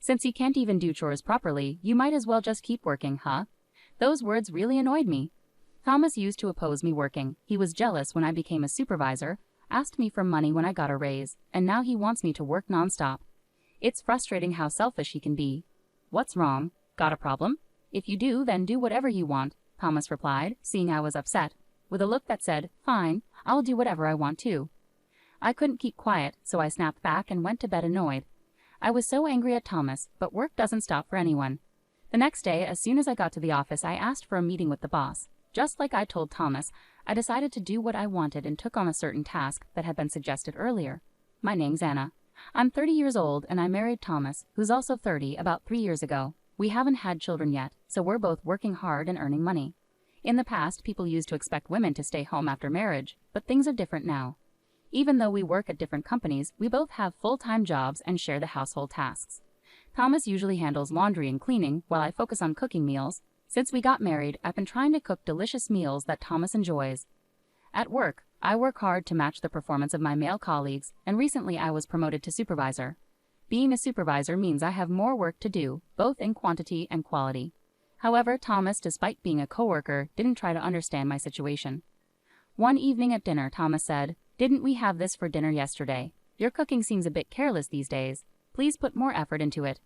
Since you can't even do chores properly, you might as well just keep working, huh? Those words really annoyed me. Thomas used to oppose me working. He was jealous when I became a supervisor, asked me for money when I got a raise, and now he wants me to work nonstop. It's frustrating how selfish he can be. What's wrong? Got a problem? If you do, then do whatever you want, Thomas replied, seeing I was upset, with a look that said, fine, I'll do whatever I want to. I couldn't keep quiet, so I snapped back and went to bed annoyed. I was so angry at Thomas, but work doesn't stop for anyone. The next day, as soon as I got to the office, I asked for a meeting with the boss. Just like I told Thomas, I decided to do what I wanted and took on a certain task that had been suggested earlier. My name's Anna. I'm 30 years old and I married Thomas, who's also 30, about 3 years ago. We haven't had children yet, so we're both working hard and earning money. In the past, people used to expect women to stay home after marriage, but things are different now. Even though we work at different companies, we both have full-time jobs and share the household tasks. Thomas usually handles laundry and cleaning, while I focus on cooking meals. Since we got married, I've been trying to cook delicious meals that Thomas enjoys. At work, I work hard to match the performance of my male colleagues, and recently I was promoted to supervisor. Being a supervisor means I have more work to do, both in quantity and quality. However, Thomas, despite being a coworker, didn't try to understand my situation. One evening at dinner, Thomas said, "Didn't we have this for dinner yesterday? Your cooking seems a bit careless these days. Please put more effort into it."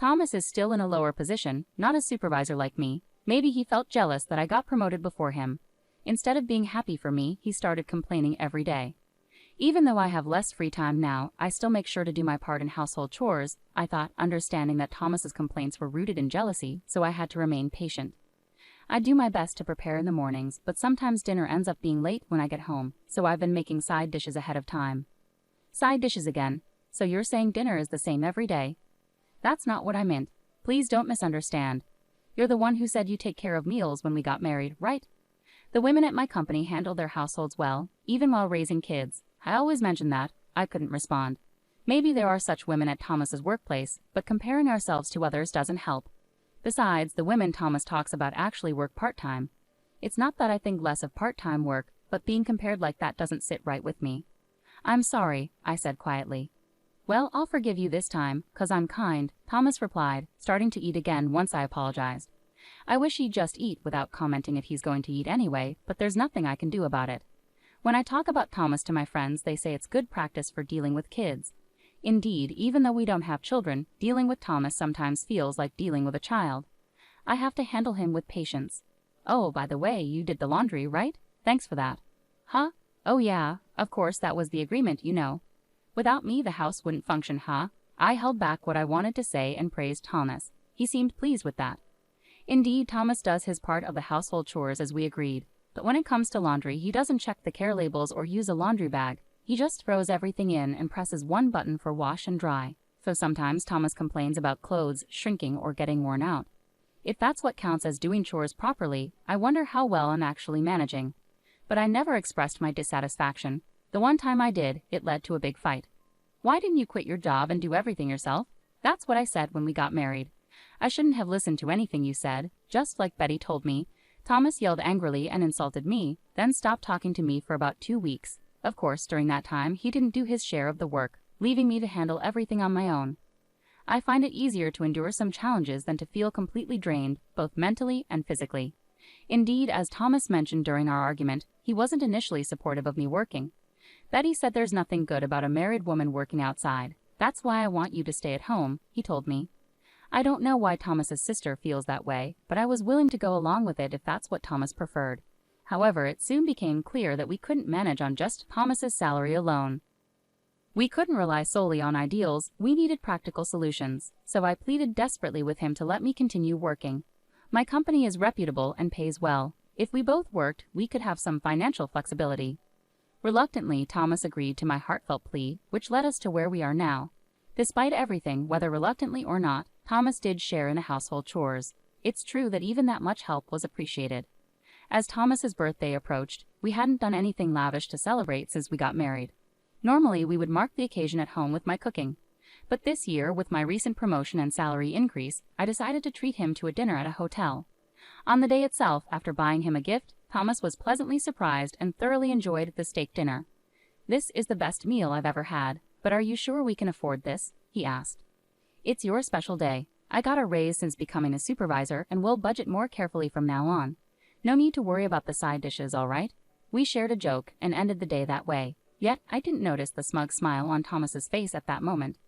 Thomas is still in a lower position, not a supervisor like me. Maybe he felt jealous that I got promoted before him. Instead of being happy for me, he started complaining every day. Even though I have less free time now, I still make sure to do my part in household chores, I thought, understanding that Thomas's complaints were rooted in jealousy, so I had to remain patient. I do my best to prepare in the mornings, but sometimes dinner ends up being late when I get home, so I've been making side dishes ahead of time. Side dishes again. So you're saying dinner is the same every day? That's not what I meant. Please don't misunderstand. You're the one who said you take care of meals when we got married, right? The women at my company handle their households well, even while raising kids. I always mention that. I couldn't respond. Maybe there are such women at Thomas's workplace, but comparing ourselves to others doesn't help. Besides, the women Thomas talks about actually work part-time. It's not that I think less of part-time work, but being compared like that doesn't sit right with me. I'm sorry, I said quietly. Well, I'll forgive you this time, 'cause I'm kind, Thomas replied, starting to eat again once I apologized. I wish he'd just eat without commenting if he's going to eat anyway, but there's nothing I can do about it. When I talk about Thomas to my friends, they say it's good practice for dealing with kids. Indeed, even though we don't have children, dealing with Thomas sometimes feels like dealing with a child. I have to handle him with patience. Oh, by the way, you did the laundry, right? Thanks for that. Huh? Oh yeah, of course that was the agreement, you know. Without me, the house wouldn't function, huh? I held back what I wanted to say and praised Thomas. He seemed pleased with that. Indeed, Thomas does his part of the household chores as we agreed. But when it comes to laundry, he doesn't check the care labels or use a laundry bag. He just throws everything in and presses one button for wash and dry. So sometimes Thomas complains about clothes shrinking or getting worn out. If that's what counts as doing chores properly, I wonder how well I'm actually managing. But I never expressed my dissatisfaction. The one time I did, it led to a big fight. Why didn't you quit your job and do everything yourself? That's what I said when we got married. I shouldn't have listened to anything you said, just like Betty told me. Thomas yelled angrily and insulted me, then stopped talking to me for about 2 weeks. Of course, during that time, he didn't do his share of the work, leaving me to handle everything on my own. I find it easier to endure some challenges than to feel completely drained, both mentally and physically. Indeed, as Thomas mentioned during our argument, he wasn't initially supportive of me working. Betty said there's nothing good about a married woman working outside. That's why I want you to stay at home, he told me. I don't know why Thomas's sister feels that way, but I was willing to go along with it if that's what Thomas preferred. However, it soon became clear that we couldn't manage on just Thomas's salary alone. We couldn't rely solely on ideals, we needed practical solutions, so I pleaded desperately with him to let me continue working. My company is reputable and pays well. If we both worked, we could have some financial flexibility. Reluctantly, Thomas agreed to my heartfelt plea, which led us to where we are now. Despite everything, whether reluctantly or not, Thomas did share in the household chores. It's true that even that much help was appreciated. As Thomas's birthday approached, we hadn't done anything lavish to celebrate since we got married. Normally, we would mark the occasion at home with my cooking. But this year, with my recent promotion and salary increase, I decided to treat him to a dinner at a hotel. On the day itself, after buying him a gift, Thomas was pleasantly surprised and thoroughly enjoyed the steak dinner. "This is the best meal I've ever had, but are you sure we can afford this?" he asked. It's your special day. I got a raise since becoming a supervisor and will budget more carefully from now on. No need to worry about the side dishes, all right? We shared a joke and ended the day that way. Yet, I didn't notice the smug smile on Thomas's face at that moment.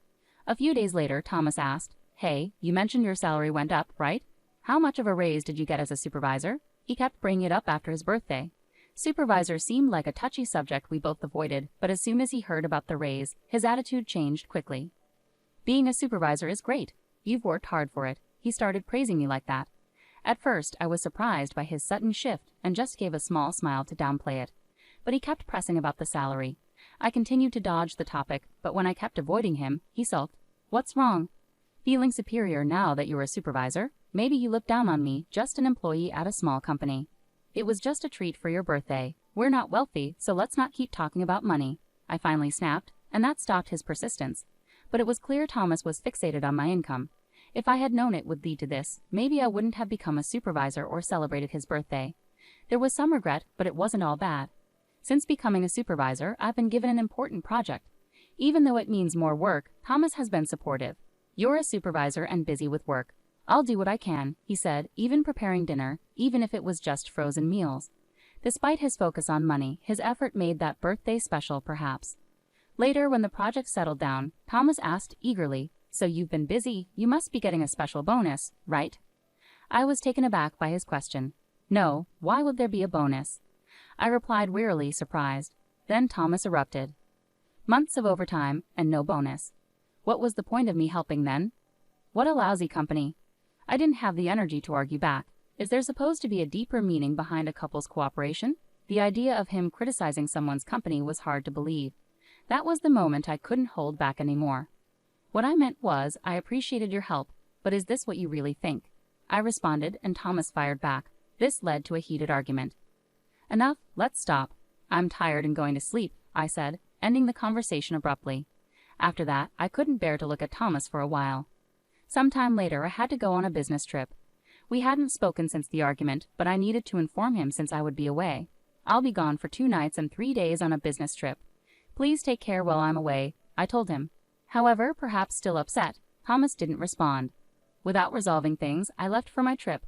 A few days later, Thomas asked, "Hey, you mentioned your salary went up, right? How much of a raise did you get as a supervisor?" He kept bringing it up after his birthday. Supervisor seemed like a touchy subject we both avoided, but as soon as he heard about the raise, his attitude changed quickly. "Being a supervisor is great. You've worked hard for it." He started praising me like that. At first, I was surprised by his sudden shift and just gave a small smile to downplay it. But he kept pressing about the salary. I continued to dodge the topic, but when I kept avoiding him, he sulked. "What's wrong? Feeling superior now that you're a supervisor? Maybe you look down on me, just an employee at a small company. It was just a treat for your birthday. We're not wealthy, so let's not keep talking about money." I finally snapped, and that stopped his persistence. But it was clear Thomas was fixated on my income. If I had known it would lead to this, maybe I wouldn't have become a supervisor or celebrated his birthday. There was some regret, but it wasn't all bad. Since becoming a supervisor, I've been given an important project. Even though it means more work, Thomas has been supportive. "You're a supervisor and busy with work. I'll do what I can," he said, even preparing dinner, even if it was just frozen meals. Despite his focus on money, his effort made that birthday special, perhaps. Later, when the project settled down, Thomas asked eagerly, "So you've been busy, you must be getting a special bonus, right?" I was taken aback by his question. "No, why would there be a bonus?" I replied wearily, surprised. Then Thomas erupted. "Months of overtime and no bonus. What was the point of me helping then? What a lousy company." I didn't have the energy to argue back. Is there supposed to be a deeper meaning behind a couple's cooperation? The idea of him criticizing someone's company was hard to believe. That was the moment I couldn't hold back anymore. "What I meant was, I appreciated your help, but is this what you really think?" I responded, and Thomas fired back. This led to a heated argument. "Enough, let's stop. I'm tired and going to sleep," I said, ending the conversation abruptly. After that, I couldn't bear to look at Thomas for a while. Sometime later, I had to go on a business trip. We hadn't spoken since the argument, but I needed to inform him since I would be away. "I'll be gone for 2 nights and 3 days on a business trip. Please take care while I'm away," I told him. However, perhaps still upset, Thomas didn't respond. Without resolving things, I left for my trip.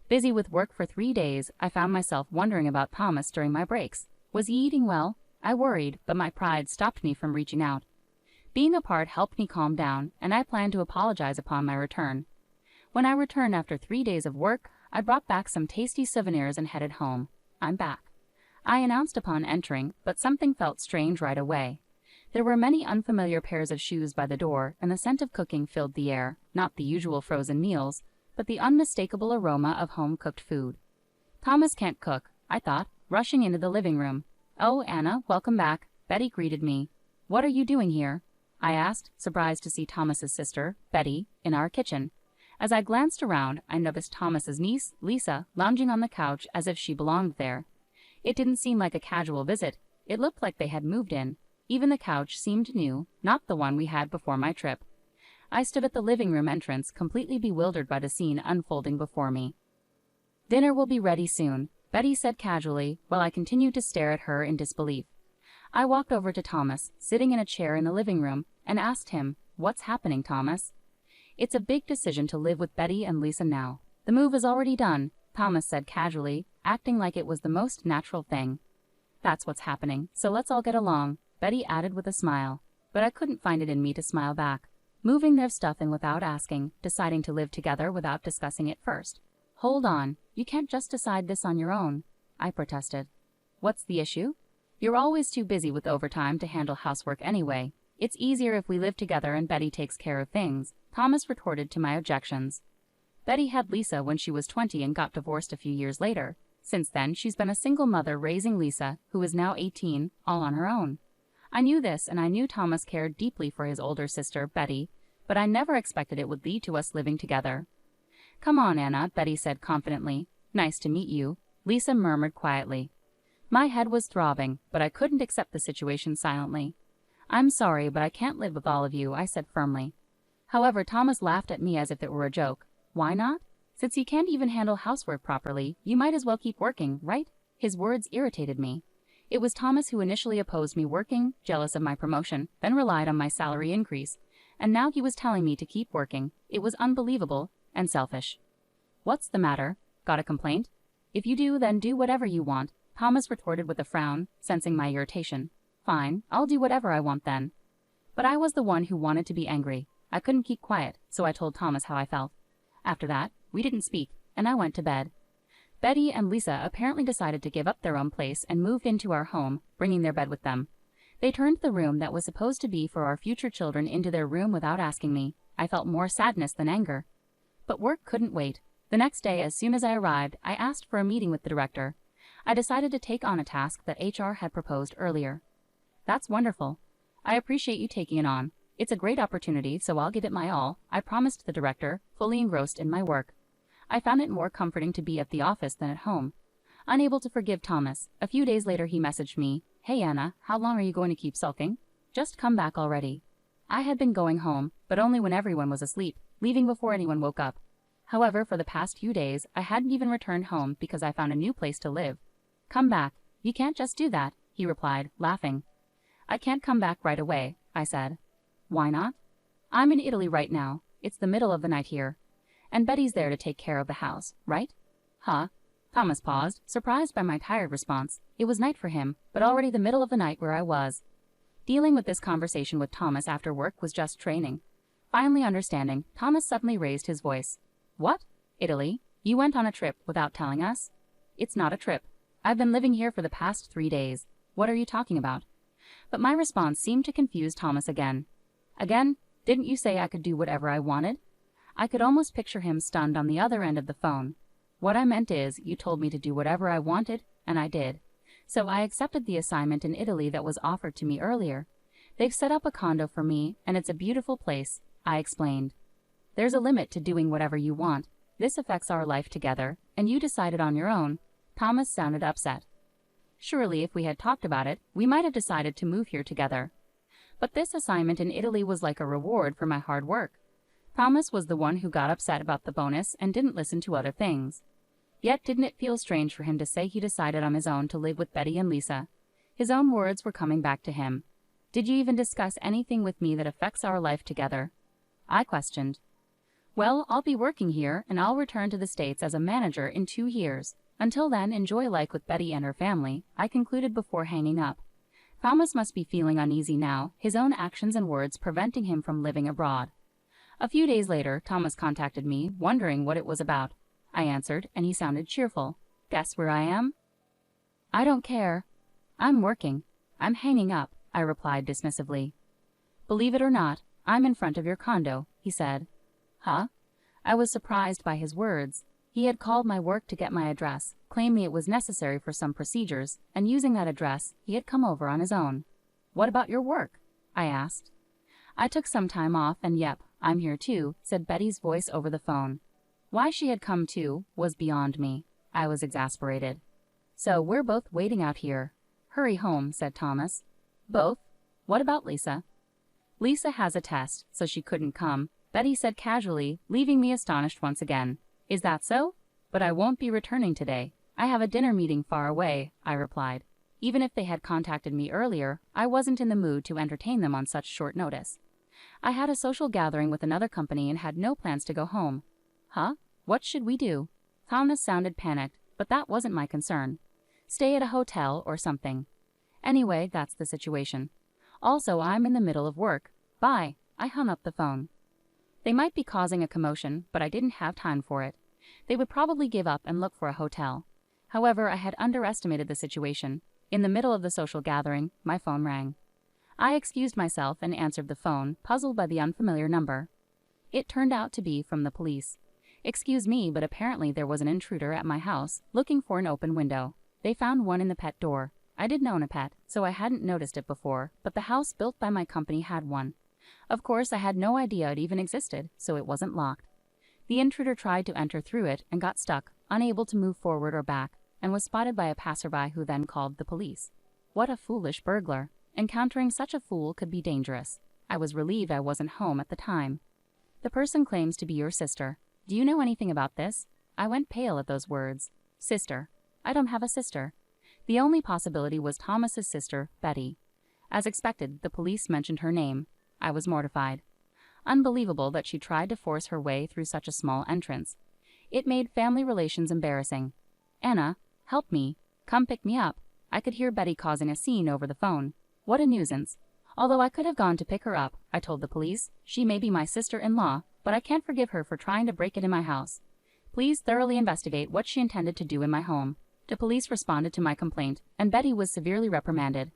Busy with work for 3 days, I found myself wondering about Thomas during my breaks. Was he eating well? I worried, but my pride stopped me from reaching out. Being apart helped me calm down, and I planned to apologize upon my return. When I returned after 3 days of work, I brought back some tasty souvenirs and headed home. "I'm back," I announced upon entering, but something felt strange right away. There were many unfamiliar pairs of shoes by the door, and the scent of cooking filled the air, not the usual frozen meals, but the unmistakable aroma of home-cooked food. Thomas can't cook, I thought, rushing into the living room. "Oh, Anna, welcome back," Betty greeted me. "What are you doing here?" I asked, surprised to see Thomas's sister, Betty, in our kitchen. As I glanced around, I noticed Thomas's niece, Lisa, lounging on the couch as if she belonged there. It didn't seem like a casual visit. It looked like they had moved in. Even the couch seemed new, not the one we had before my trip. I stood at the living room entrance, completely bewildered by the scene unfolding before me. "Dinner will be ready soon," Betty said casually, while I continued to stare at her in disbelief. I walked over to Thomas, sitting in a chair in the living room, and asked him, "What's happening, Thomas?" "It's a big decision to live with Betty and Lisa now. The move is already done," Thomas said casually, acting like it was the most natural thing. "That's what's happening, so let's all get along," Betty added with a smile. But I couldn't find it in me to smile back. Moving their stuff in without asking, deciding to live together without discussing it first. "Hold on, you can't just decide this on your own," I protested. "What's the issue?" "You're always too busy with overtime to handle housework anyway. It's easier if we live together and Betty takes care of things," Thomas retorted to my objections. Betty had Lisa when she was 20 and got divorced a few years later. Since then, she's been a single mother raising Lisa, who is now 18, all on her own. I knew this, and I knew Thomas cared deeply for his older sister, Betty, but I never expected it would lead to us living together. "Come on, Anna," Betty said confidently. "Nice to meet you," Lisa murmured quietly. My head was throbbing, but I couldn't accept the situation silently. "I'm sorry, but I can't live with all of you," I said firmly. However, Thomas laughed at me as if it were a joke. "Why not? Since you can't even handle housework properly, you might as well keep working, right?" His words irritated me. It was Thomas who initially opposed me working, jealous of my promotion, then relied on my salary increase. and now he was telling me to keep working. It was unbelievable and selfish. What's the matter? Got a complaint? If you do, then do whatever you want, Thomas retorted with a frown, sensing my irritation. Fine, I'll do whatever I want then. But I was the one who wanted to be angry. I couldn't keep quiet, so I told Thomas how I felt. After that, we didn't speak, and I went to bed. Betty and Lisa apparently decided to give up their own place and moved into our home, bringing their bed with them. They turned the room that was supposed to be for our future children into their room without asking me. I felt more sadness than anger. But work couldn't wait. The next day, as soon as I arrived, I asked for a meeting with the director. I decided to take on a task that HR had proposed earlier. That's wonderful. I appreciate you taking it on. It's a great opportunity, so I'll give it my all, I promised the director, fully engrossed in my work. I found it more comforting to be at the office than at home. Unable to forgive Thomas, a few days later he messaged me, "Hey Anna, how long are you going to keep sulking? Just come back already." I had been going home, but only when everyone was asleep, leaving before anyone woke up. However, for the past few days, I hadn't even returned home because I found a new place to live. "Come back. You can't just do that," he replied, laughing. "I can't come back right away," I said. "Why not?" "I'm in Italy right now. It's the middle of the night here. And Betty's there to take care of the house, right?" "Huh?" Thomas paused, surprised by my tired response. It was night for him, but already the middle of the night where I was. Dealing with this conversation with Thomas after work was just training. Finally understanding, Thomas suddenly raised his voice. "What? Italy? You went on a trip without telling us?" "It's not a trip. I've been living here for the past 3 days. What are you talking about?" But my response seemed to confuse Thomas again. "Again? Didn't you say I could do whatever I wanted?" I could almost picture him stunned on the other end of the phone. "What I meant is, you told me to do whatever I wanted, and I did. So I accepted the assignment in Italy that was offered to me earlier. They've set up a condo for me, and it's a beautiful place," I explained. "There's a limit to doing whatever you want. This affects our life together, and you decided on your own." Thomas sounded upset. "Surely if we had talked about it, we might have decided to move here together. But this assignment in Italy was like a reward for my hard work." Thomas was the one who got upset about the bonus and didn't listen to other things. Yet didn't it feel strange for him to say he decided on his own to live with Betty and Lisa? His own words were coming back to him. "Did you even discuss anything with me that affects our life together?" I questioned. "Well, I'll be working here, and I'll return to the States as a manager in 2 years. Until then, enjoy life with Betty and her family," I concluded before hanging up. Thomas must be feeling uneasy now, his own actions and words preventing him from living abroad. A few days later, Thomas contacted me, wondering what it was about. I answered, and he sounded cheerful. "Guess where I am?" "I don't care." "I'm working. I'm hanging up," I replied dismissively. "Believe it or not, I'm in front of your condo," he said. "Huh?" I was surprised by his words. He had called my work to get my address, claiming it was necessary for some procedures, and using that address, he had come over on his own. "What about your work?" I asked. "I took some time off, and yep, I'm here too," said Betty's voice over the phone. Why she had come too was beyond me. I was exasperated. "So we're both waiting out here." "Hurry home," said Thomas. "Both? What about Lisa?" "Lisa has a test, so she couldn't come," Betty said casually, leaving me astonished once again. "Is that so? But I won't be returning today. I have a dinner meeting far away," I replied. Even if they had contacted me earlier, I wasn't in the mood to entertain them on such short notice. I had a social gathering with another company and had no plans to go home. "Huh? What should we do?" Thomas sounded panicked, but that wasn't my concern. "Stay at a hotel or something." Anyway, that's the situation. Also, I'm in the middle of work. Bye. I hung up the phone. They might be causing a commotion, but I didn't have time for it. They would probably give up and look for a hotel. However, I had underestimated the situation. In the middle of the social gathering, my phone rang. I excused myself and answered the phone, puzzled by the unfamiliar number. It turned out to be from the police. Excuse me, but apparently there was an intruder at my house, looking for an open window. They found one in the pet door. I didn't own a pet, so I hadn't noticed it before, but the house built by my company had one. Of course, I had no idea it even existed, so it wasn't locked. The intruder tried to enter through it and got stuck, unable to move forward or back, and was spotted by a passerby who then called the police. What a foolish burglar. Encountering such a fool could be dangerous. I was relieved I wasn't home at the time. "The person claims to be your sister. Do you know anything about this?" I went pale at those words. "Sister? I don't have a sister." The only possibility was Thomas's sister, Betty. As expected, the police mentioned her name. I was mortified. Unbelievable that she tried to force her way through such a small entrance. It made family relations embarrassing. "Anna, help me. Come pick me up." I could hear Betty causing a scene over the phone. What a nuisance. Although I could have gone to pick her up, I told the police. She may be my sister-in-law, but I can't forgive her for trying to break into my house. Please thoroughly investigate what she intended to do in my home. The police responded to my complaint, and Betty was severely reprimanded.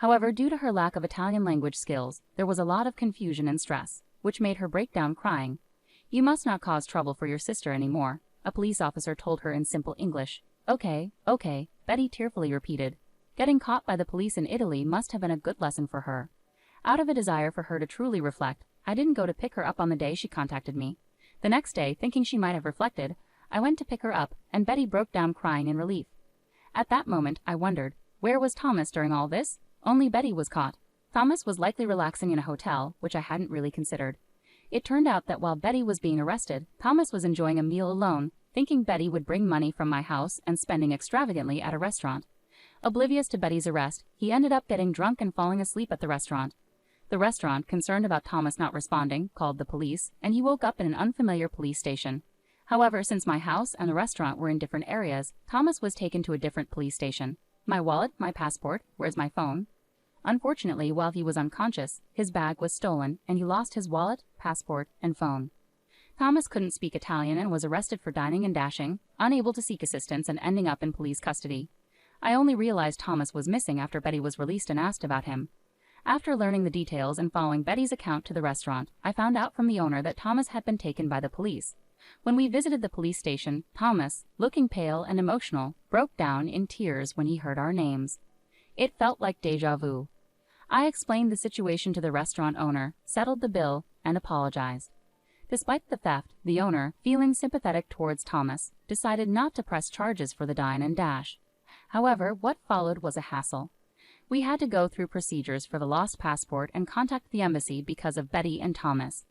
However, due to her lack of Italian language skills, there was a lot of confusion and stress, which made her break down crying. "You must not cause trouble for your sister anymore," a police officer told her in simple English. Okay, Betty tearfully repeated. Getting caught by the police in Italy must have been a good lesson for her. Out of a desire for her to truly reflect, I didn't go to pick her up on the day she contacted me. The next day, thinking she might have reflected, I went to pick her up, and Betty broke down crying in relief. At that moment, I wondered, where was Thomas during all this? Only Betty was caught. Thomas was likely relaxing in a hotel, which I hadn't really considered. It turned out that while Betty was being arrested, Thomas was enjoying a meal alone, thinking Betty would bring money from my house and spending extravagantly at a restaurant. Oblivious to Betty's arrest, he ended up getting drunk and falling asleep at the restaurant. The restaurant, concerned about Thomas not responding, called the police, and he woke up in an unfamiliar police station. However, since my house and the restaurant were in different areas, Thomas was taken to a different police station. My wallet, my passport, where's my phone? Unfortunately, while he was unconscious, his bag was stolen, and he lost his wallet, passport, and phone. Thomas couldn't speak Italian and was arrested for dining and dashing, unable to seek assistance and ending up in police custody. I only realized Thomas was missing after Betty was released and asked about him. After learning the details and following Betty's account to the restaurant, I found out from the owner that Thomas had been taken by the police. When we visited the police station, Thomas, looking pale and emotional, broke down in tears when he heard our names. It felt like déjà vu. I explained the situation to the restaurant owner, settled the bill, and apologized. Despite the theft, the owner, feeling sympathetic towards Thomas, decided not to press charges for the dine and dash. However, what followed was a hassle. We had to go through procedures for the lost passport and contact the embassy because of Betty and Thomas.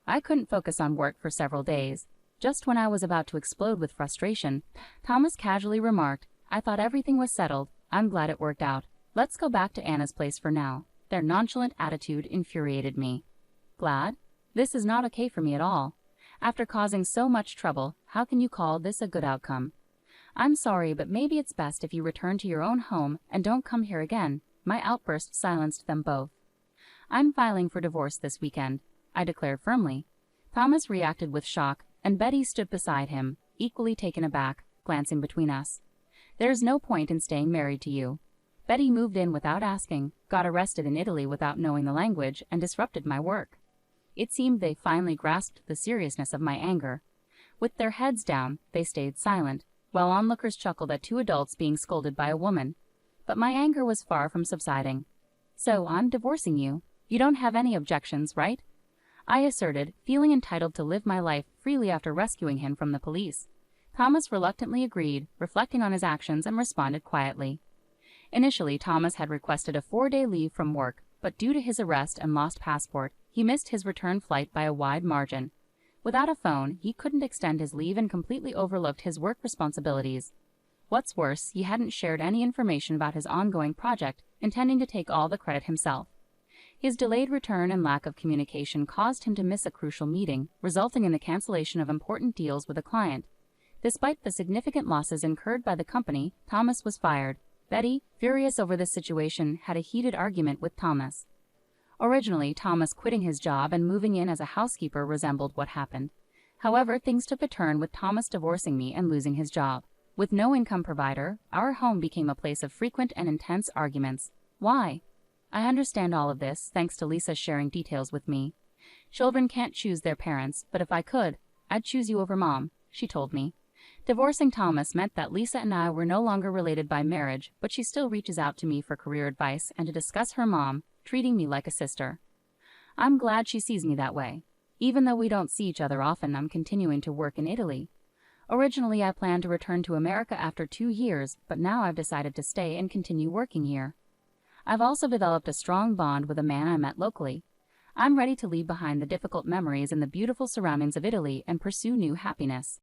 I couldn't focus on work for several days. Just when I was about to explode with frustration, Thomas casually remarked, "I thought everything was settled. I'm glad it worked out. Let's go back to Anna's place for now." Their nonchalant attitude infuriated me. Glad? This is not okay for me at all. After causing so much trouble, how can you call this a good outcome? "I'm sorry, but maybe it's best if you return to your own home and don't come here again." My outburst silenced them both. "I'm filing for divorce this weekend," I declared firmly. Thomas reacted with shock, and Betty stood beside him, equally taken aback, glancing between us. "There's no point in staying married to you." Betty moved in without asking, got arrested in Italy without knowing the language, and disrupted my work. It seemed they finally grasped the seriousness of my anger. With their heads down, they stayed silent, while onlookers chuckled at two adults being scolded by a woman. But my anger was far from subsiding. "So I'm divorcing you. You don't have any objections, right?" I asserted, feeling entitled to live my life freely after rescuing him from the police. Thomas reluctantly agreed, reflecting on his actions, and responded quietly. Initially, Thomas had requested a 4-day leave from work, but due to his arrest and lost passport, he missed his return flight by a wide margin. Without a phone, he couldn't extend his leave and completely overlooked his work responsibilities. What's worse, he hadn't shared any information about his ongoing project, intending to take all the credit himself. His delayed return and lack of communication caused him to miss a crucial meeting, resulting in the cancellation of important deals with a client. Despite the significant losses incurred by the company, Thomas was fired. Betty, furious over this situation, had a heated argument with Thomas. Originally, Thomas quitting his job and moving in as a housekeeper resembled what happened. However, things took a turn with Thomas divorcing me and losing his job. With no income provider, our home became a place of frequent and intense arguments. Why? I understand all of this, thanks to Lisa sharing details with me. "Children can't choose their parents, but if I could, I'd choose you over Mom," she told me. Divorcing Thomas meant that Lisa and I were no longer related by marriage, but she still reaches out to me for career advice and to discuss her mom, treating me like a sister. I'm glad she sees me that way. Even though we don't see each other often, I'm continuing to work in Italy. Originally, I planned to return to America after 2 years, but now I've decided to stay and continue working here. I've also developed a strong bond with a man I met locally. I'm ready to leave behind the difficult memories and the beautiful surroundings of Italy and pursue new happiness.